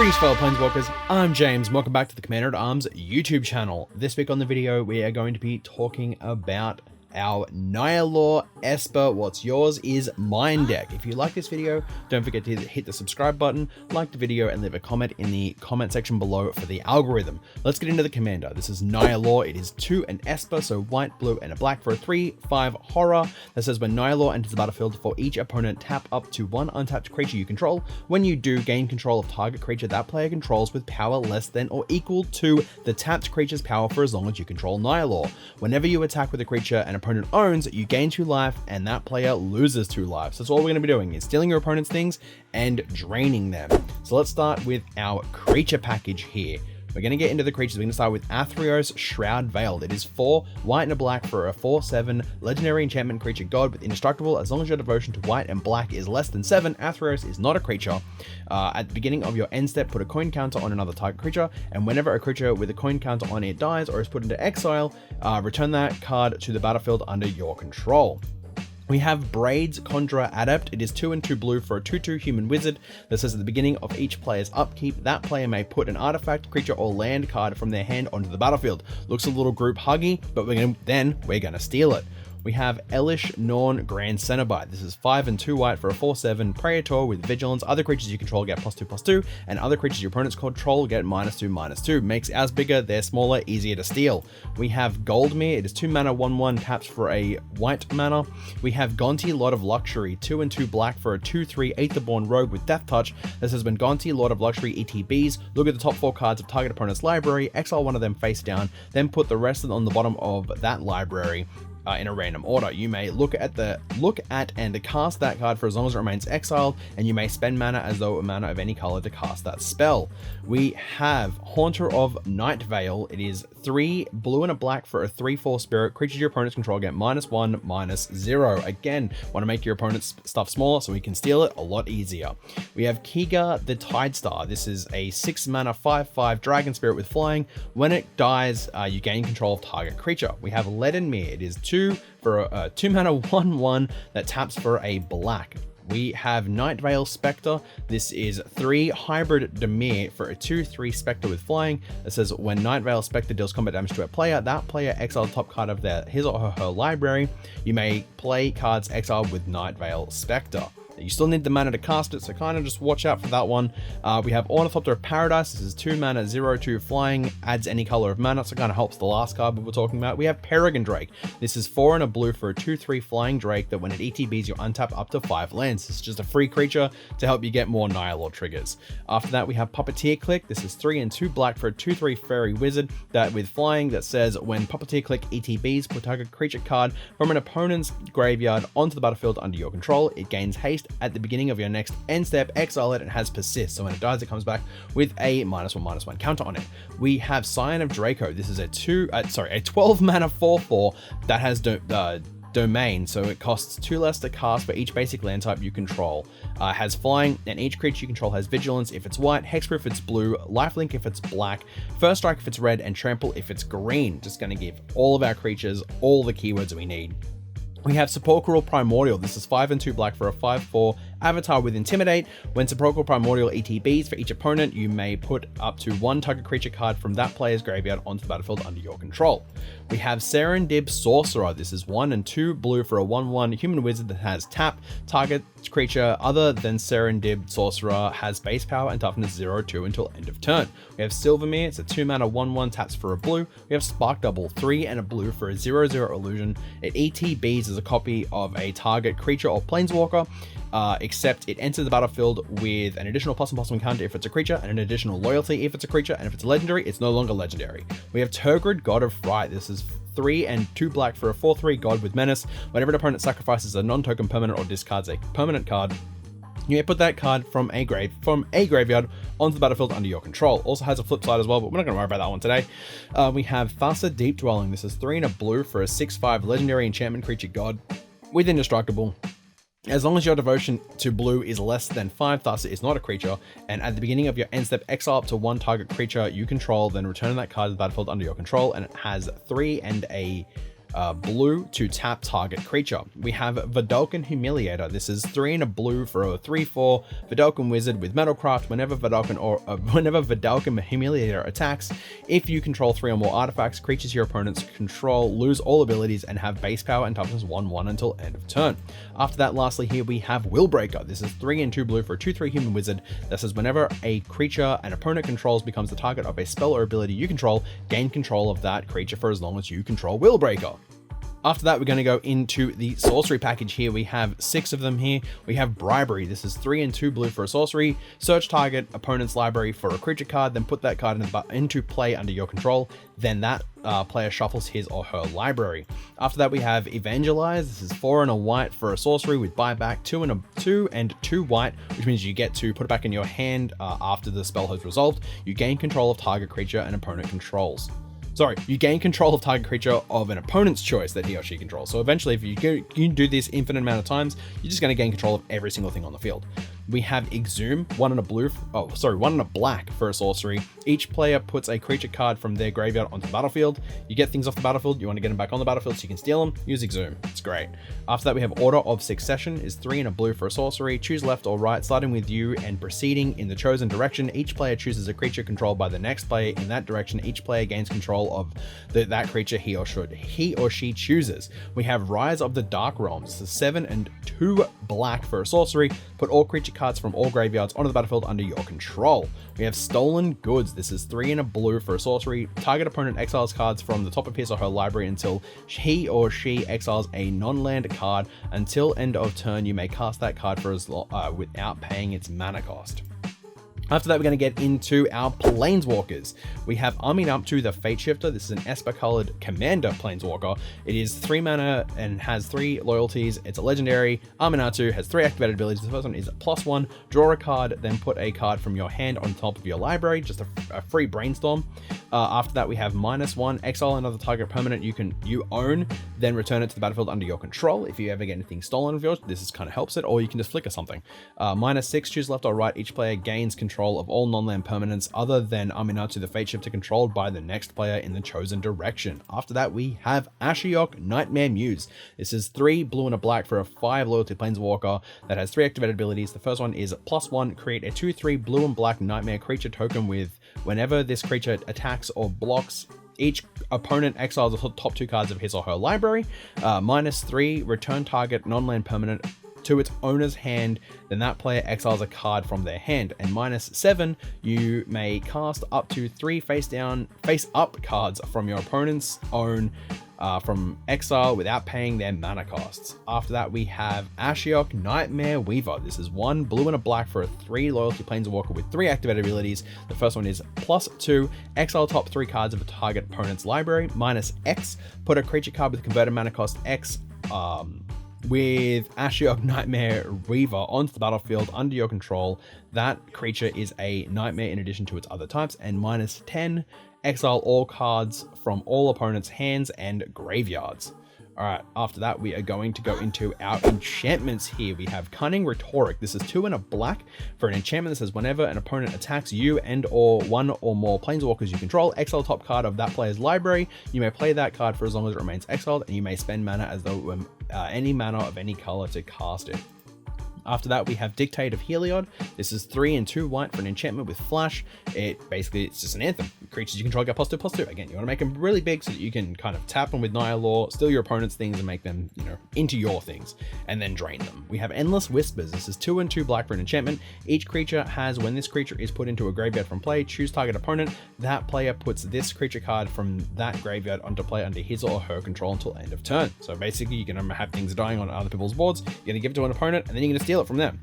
Greetings fellow Planeswalkers, I'm James and welcome back to the Commander at Arms YouTube channel. This week on the video we are going to be talking about our Nihiloor Esper What's Yours is Mine deck. If you like this video, don't forget to hit the subscribe button, like the video, and leave a comment in the comment section below for the algorithm. Let's get into the commander. This is Nihiloor. It is 2 and Esper, so white, blue, and a black for a 3/5 horror that says when Nihiloor enters the battlefield, for each opponent, tap up to 1 untapped creature you control. When you do, gain control of target creature that player controls with power less than or equal to the tapped creature's power for as long as you control Nihiloor. Whenever you attack with a creature an opponent owns, you gain 2 life and that player loses 2 life. So that's all we're going to be doing, is stealing your opponent's things and draining them. So let's start with our creature package here. We're going to get into the creatures. We're going to start with Athreos Shroud Veiled. It is 4 white and a black for a 4/7 legendary enchantment creature god with indestructible. As long as your devotion to white and black is less than 7, Athreos is not a creature. At the beginning of your end step, put a coin counter on another target creature, and whenever a creature with a coin counter on it dies or is put into exile, return that card to the battlefield under your control. We have Braid's Conjurer Adept. It is 2 and 2 blue for a 2/2 human wizard that says at the beginning of each player's upkeep, that player may put an artifact, creature, or land card from their hand onto the battlefield. Looks a little group huggy, but we're gonna steal it. We have Elish Norn Grand Cenobite. This is 5 and 2 white for a 4/7 Praetor with Vigilance. Other creatures you control get +2/+2, and other creatures your opponents control get -2/-2. Makes ours bigger, they're smaller, easier to steal. We have Goldmere. It is 2 mana, 1/1, taps for a white mana. We have Gonti, Lord of Luxury. 2 and 2 black for a 2/3 Aetherborn Rogue with Death Touch. That says when Gonti, Lord of Luxury ETBs, look at the top 4 cards of target opponent's library, exile one of them face down, then put the rest on the bottom of that library. In a random order. You may look at and cast that card for as long as it remains exiled, and you may spend mana as though a mana of any color to cast that spell. We have Haunter of Nightvale. It is 3 blue and a black for a 3/4 spirit. Creatures your opponents control get -1/-0. Again, want to make your opponent's stuff smaller so we can steal it a lot easier. We have Kiga the Tidestar. This is a 6 mana 5/5 dragon spirit with flying. When it dies, you gain control of target creature. We have Leadenmere. It is 2 for a 2 mana 1/1 that taps for a black. We have Nightvale Spectre. This is 3 hybrid Dimir for a 2/3 Spectre with flying that says when Nightvale Spectre deals combat damage to a player, that player exiles the top card of his or her library. You may play cards exiled with Nightvale Spectre. You still need the mana to cast it, so kind of just watch out for that one. We have Ornithopter of Paradise. This is 2 mana, 0/2 flying, adds any color of mana, so kind of helps the last card we were talking about. We have Peregrine Drake. This is 4 and a blue for a 2/3 flying Drake that when it ETBs, you untap up to 5 lands. This is just a free creature to help you get more Nihiloor triggers. After that, we have Puppeteer Click. This is 3 and 2 black for a 2/3 fairy wizard that with flying that says when Puppeteer Click ETBs, put target creature card from an opponent's graveyard onto the battlefield under your control. It gains haste at the beginning of your next end step, exile it, and has persist. So when it dies, it comes back with a -1/-1 counter on it. We have Scion of Draco. This is a 12 mana 4/4 that has domain, so it costs 2 less to cast for each basic land type you control. Has flying, and each creature you control has vigilance if it's white, hexproof if it's blue, lifelink if it's black, first strike if it's red, and trample if it's green. Just going to give all of our creatures all the keywords we need. We have Sepulchral Primordial. This is 5 and 2 black for a 5/4 Avatar with Intimidate. When Sepulchral Primordial ETBs, for each opponent, you may put up to 1 target creature card from that player's graveyard onto the battlefield under your control. We have Serendib Sorcerer. This is 1 and 2 blue for a 1/1 human wizard that has tap. Target creature other than Serendib Sorcerer has base power and toughness 0/2 until end of turn. We have Silvermere. It's a 2 mana 1/1 taps for a blue. We have Spark Double, 3 and a blue for a 0/0 illusion. It ETBs as a copy of a target creature or planeswalker, except it enters the battlefield with an additional +1/+1 counter if it's a creature, and an additional loyalty if it's a creature, and if it's a legendary, it's no longer legendary. We have Tergrid, God of Fright. This is 3 and 2 black for a 4/3 god with menace. Whenever an opponent sacrifices a non-token permanent or discards a permanent card, you may put that card from a graveyard onto the battlefield under your control. Also has a flip side as well, but we're not going to worry about that one today. We have Thassa Deep Dwelling. This is 3 and a blue for a 6/5 legendary enchantment creature god with indestructible. As long as your devotion to blue is less than 5, Thassa is not a creature, and at the beginning of your end step, exile up to 1 target creature you control, then return that card to the battlefield under your control, and it has 3 and a blue to tap target creature. We have Vedalken Humiliator. This is 3 and a blue for a 3/4 Vedalken Wizard with Metalcraft. Whenever Vedalken Humiliator attacks, if you control 3 or more artifacts, creatures your opponents control lose all abilities and have base power and toughness 1/1 until end of turn. After that, lastly here we have Willbreaker. This is 3 and 2 blue for a 2/3 human wizard. That says whenever a creature an opponent controls becomes the target of a spell or ability you control, gain control of that creature for as long as you control Willbreaker. After that, we're going to go into the sorcery package here. We have 6 of them here. We have Bribery. This is 3 and 2 blue for a sorcery. Search target opponent's library for a creature card, then put that card into play under your control. Then that player shuffles his or her library. After that, we have Evangelize. This is 4 and a white for a sorcery with buyback, 2 and 2 white, which means you get to put it back in your hand after the spell has resolved. You gain control of target creature an opponent controls. Sorry, you gain control of target creature of an opponent's choice that he or she controls. So eventually, if you do this infinite amount of times, you're just going to gain control of every single thing on the field. We have Exhume, 1 and a black for a sorcery. Each player puts a creature card from their graveyard onto the battlefield. You get things off the battlefield, you want to get them back on the battlefield so you can steal them, use Exhume. It's great. After that, we have Order of Succession, is 3 and a blue for a sorcery. Choose left or right, starting with you and proceeding in the chosen direction. Each player chooses a creature controlled by the next player in that direction. Each player gains control of that creature he or she chooses. We have Rise of the Dark Realms. This is 7 and 2 black for a sorcery. Put all creature cards from all graveyards onto the battlefield under your control. We have Stolen Goods. This is 3 and a blue for a sorcery. Target opponent exiles cards from the top of his or her library until he or she exiles a non-land card. Until end of turn, you may cast that card for without paying its mana cost. After that, we're going to get into our Planeswalkers. We have Aminatu, the Fate Shifter. This is an Esper-colored Commander Planeswalker. It is 3 mana and has 3 loyalties. It's a legendary. Aminatu has 3 activated abilities. The first one is +1, draw a card, then put a card from your hand on top of your library. Just a free brainstorm. After that, we have -1, exile another target permanent you own, then return it to the battlefield under your control. If you ever get anything stolen of yours, this kind of helps it, or you can just flicker something. -6, choose left or right. Each player gains control of all non-land permanents other than Aminatu the Fate Shifter controlled by the next player in the chosen direction. After that, we have Ashiok Nightmare Muse. This is 3 blue and a black for a 5 loyalty planeswalker that has 3 activated abilities. The first one is +1, create a 2/3 blue and black nightmare creature token with whenever this creature attacks or blocks, each opponent exiles the top 2 cards of his or her library. -3, return target non-land permanent to its owner's hand, then that player exiles a card from their hand. And -7, you may cast up to 3 face-up cards from your opponent's own from exile without paying their mana costs. After that, we have Ashiok Nightmare Weaver. This is 1 blue and a black for a 3 loyalty planeswalker with 3 activated abilities. The first one is +2, exile top 3 cards of a target opponent's library. -X, put a creature card with converted mana cost X with Ashiok Nightmare Weaver onto the battlefield under your control. That creature is a nightmare in addition to its other types. And -10, exile all cards from all opponents' hands and graveyards. Alright, after that, we are going to go into our enchantments here. We have Cunning Rhetoric. This is 2 and a black for an enchantment that says whenever an opponent attacks you and or 1 or more planeswalkers you control, exile top card of that player's library. You may play that card for as long as it remains exiled, and you may spend mana as though any mana of any color to cast it. After that, we have Dictate of Heliod. This is 3 and 2 white for an enchantment with flash. It's just an anthem. Creatures you control get +2/+2. Again, you want to make them really big so that you can kind of tap them with Nihiloor, steal your opponent's things and make them, into your things, and then drain them. We have Endless Whispers. This is 2 and 2 black for an enchantment. Each creature has, when this creature is put into a graveyard from play, choose target opponent. That player puts this creature card from that graveyard onto play under his or her control until end of turn. So basically, you can have things dying on other people's boards. You're going to give it to an opponent, and then you're going to steal it from them.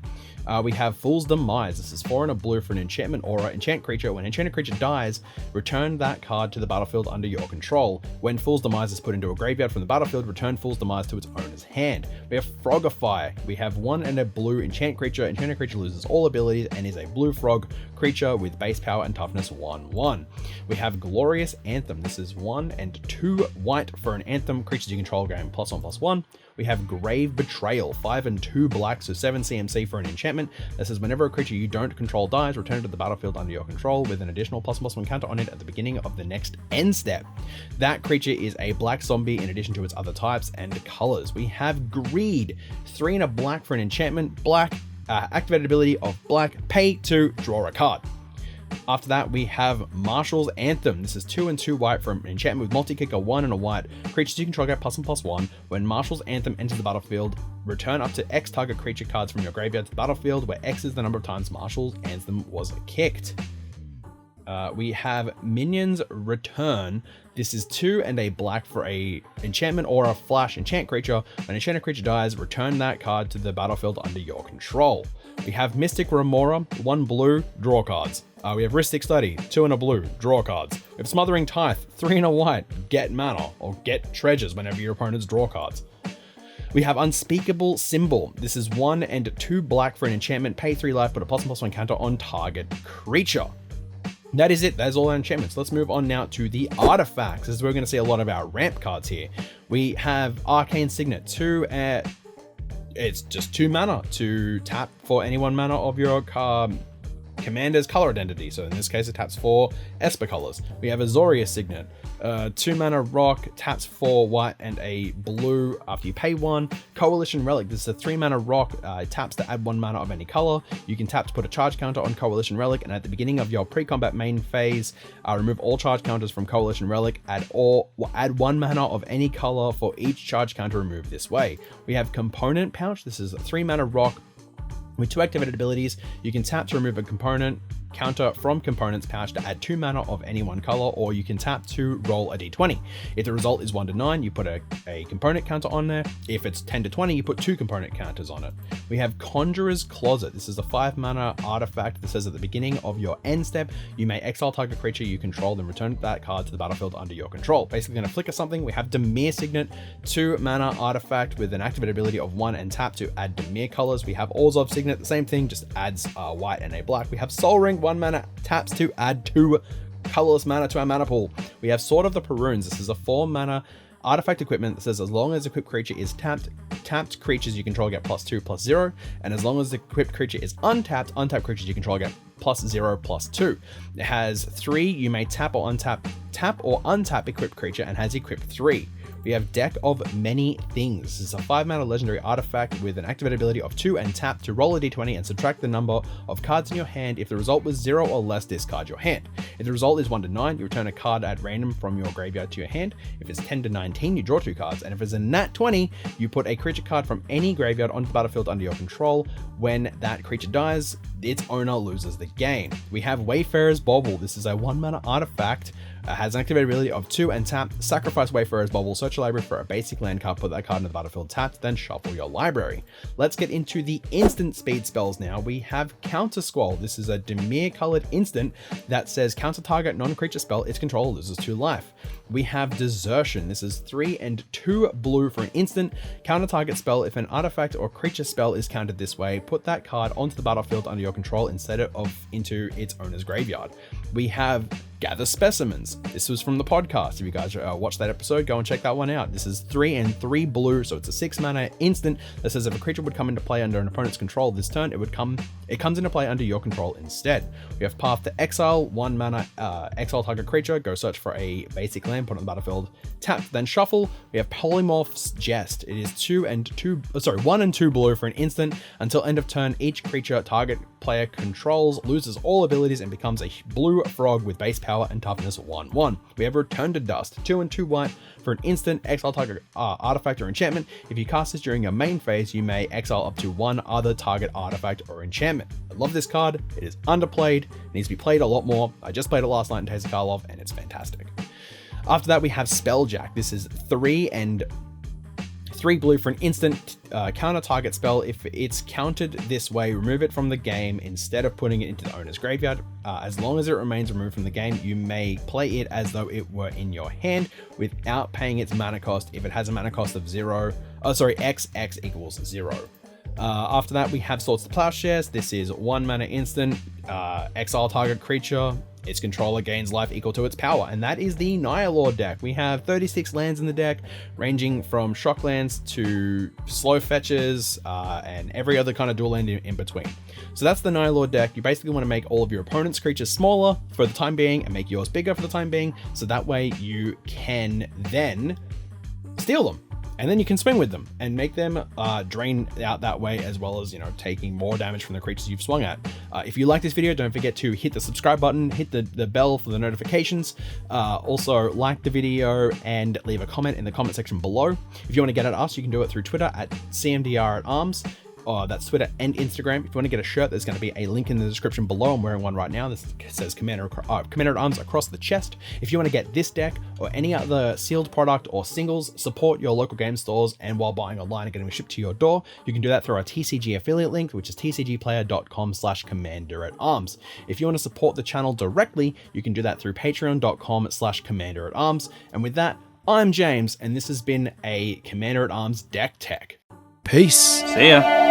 We have Fool's Demise. This is 4 and a blue for an enchantment aura. Enchant creature. When enchanted creature dies, return that card to the battlefield under your control. When Fool's Demise is put into a graveyard from the battlefield, return Fool's Demise to its owner's hand. We have Frogify. We have 1 and a blue enchant creature. Enchanted creature loses all abilities and is a blue frog creature with base power and toughness 1/1. We have Glorious Anthem. This is 1 and 2 white for an anthem. Creatures you control gain +1/+1. We have Grave Betrayal, 5 and 2 black, so 7 CMC for an enchantment that says whenever a creature you don't control dies, return it to the battlefield under your control with an additional +1/+1 counter on it at the beginning of the next end step. That creature is a black zombie in addition to its other types and colors. We have Greed, 3 and a black for an enchantment, black, activated ability of black, pay to draw a card. After that, we have Marshal's Anthem. This is 2 and 2 white for an enchantment with multi-kicker, 1 and a white. Creatures you control get +1/+1. When Marshal's Anthem enters the battlefield, return up to X target creature cards from your graveyard to the battlefield, where X is the number of times Marshal's Anthem was kicked. We have Minions Return. This is 2 and a black for a enchantment or a flash enchant creature. When an enchanted creature dies, return that card to the battlefield under your control. We have Mystic Remora, 1 blue, draw cards. We have Ristic Study, 2 and a blue, draw cards. We have Smothering Tithe, 3 and a white, get mana or get treasures whenever your opponents draw cards. We have Unspeakable Symbol. This is 1 and 2 black for an enchantment, pay 3 life, put a +1/+1 counter on target creature. That is it. That's all our enchantments. Let's move on now to the artifacts. This is where we're going to see a lot of our ramp cards here. We have Arcane Signet, 2 at... It's just 2 mana to tap for any 1 mana of your commander's color identity. So in this case, it taps 4 Esper colors. We have Azorius Signet, 2 mana rock, taps 4 white and a blue after you pay 1. Coalition Relic, this is a 3 mana rock, it taps to add 1 mana of any color. You can tap to put a charge counter on Coalition Relic, and at the beginning of your pre-combat main phase, remove all charge counters from Coalition Relic, add 1 mana of any color for each charge counter removed this way. We have Component Pouch, this is a 3 mana rock, with 2 activated abilities. You can tap to remove a component counter from Component's Pouch to add 2 mana of any 1 color, or you can tap to roll a d20. If the result is 1 to 9, you put a component counter on there. If it's 10 to 20, you put 2 component counters on it. We have Conjurer's Closet. This is a 5 mana artifact that says at the beginning of your end step, you may exile target creature you control and return that card to the battlefield under your control. Basically going to flicker something. We have Dimir Signet, 2 mana artifact with an activated ability of 1 and tap to add Dimir colors. We have Orzhov Signet, the same thing, just adds white and a black. We have Sol Ring, 1 mana, taps to add 2 colorless mana to our mana pool. We have Sword of the Perunes. This is a 4 mana artifact equipment that says as long as the equipped creature is tapped creatures you control get +2/+0, and as long as the equipped creature is untapped creatures you control get +0/+2. It has 3, you may tap or untap equipped creature, and has equipped 3. We have Deck of Many Things. This is a 5 mana legendary artifact with an activated ability of 2 and tap to roll a d20 and subtract the number of cards in your hand. If the result was 0 or less, discard your hand. If the result is 1 to 9, you return a card at random from your graveyard to your hand. If it's 10 to 19, you draw 2 cards. And if it's a nat 20, you put a creature card from any graveyard onto the battlefield under your control. When that creature dies, its owner loses the game. We have Wayfarer's Bauble. This is a 1 mana artifact. Has an activated ability of 2 and tap, sacrifice Wayfarer's Bauble, search your library for a basic land card, put that card into the battlefield tapped, then shuffle your library. Let's get into the instant speed spells now. We have Counter Squall. This is a Dimir colored instant that says counter target non-creature spell its controller loses 2 life. We have Desertion. This is 3 and 2 blue for an instant counter target spell. If an artifact or creature spell is countered this way, put that card onto the battlefield under your control instead of into its owner's graveyard. We have Gather Specimens. This was from the podcast. If you guys watched that episode, go and check that one out. This is 3 and 3 blue, so it's a 6 mana instant that says if a creature would come into play under an opponent's control this turn, it comes into play under your control instead. We have Path to Exile, 1 mana, exile target creature, go search for a basic land, put it on the battlefield, tap, then shuffle. We have Polymorph's Jest. It is 1 and 2 blue for an instant. Until end of turn, each creature target player controls loses all abilities and becomes a blue frog with base power and toughness 1/1. We have Return to Dust, 2 and 2 white for an instant exile target artifact or enchantment. If you cast this during your main phase, you may exile up to 1 other target artifact or enchantment. I love this card. It is underplayed. It needs to be played a lot more. I just played it last night in Taste of Karlov, and it's fantastic. After that, we have Spelljack. This is 3 and 3 blue for an instant counter target spell. If it's countered this way, remove it from the game instead of putting it into the owner's graveyard. As long as it remains removed from the game, you may play it as though it were in your hand without paying its mana cost. If it has a mana cost of X equals 0. After that, we have Swords to Plowshares. This is 1 mana instant, exile target creature. its controller gains life equal to its power, and that is the Nihiloor deck. We have 36 lands in the deck, ranging from shock lands to slow fetches, and every other kind of dual land in between. So that's the Nihiloor deck. You basically want to make all of your opponent's creatures smaller for the time being and make yours bigger for the time being, so that way you can then steal them. And then you can swing with them and make them drain out that way, as well as, you know, taking more damage from the creatures you've swung at. If you like this video, don't forget to hit the subscribe button, hit the bell for the notifications. Also, like the video and leave a comment in the comment section below. If you want to get at us, you can do it through Twitter at CMDR@arms. That's Twitter and Instagram. If you want to get a shirt, there's going to be a link in the description below. I'm wearing one right now. This says Commander at Arms across the chest. If you want to get this deck or any other sealed product or singles, support your local game stores, and while buying online and getting them shipped to your door, you can do that through our TCG affiliate link, which is tcgplayer.com/commanderatarms. If you want to support the channel directly, you can do that through patreon.com/commanderatarms. And with that, I'm James, and this has been a Commander at Arms deck tech. Peace. See ya.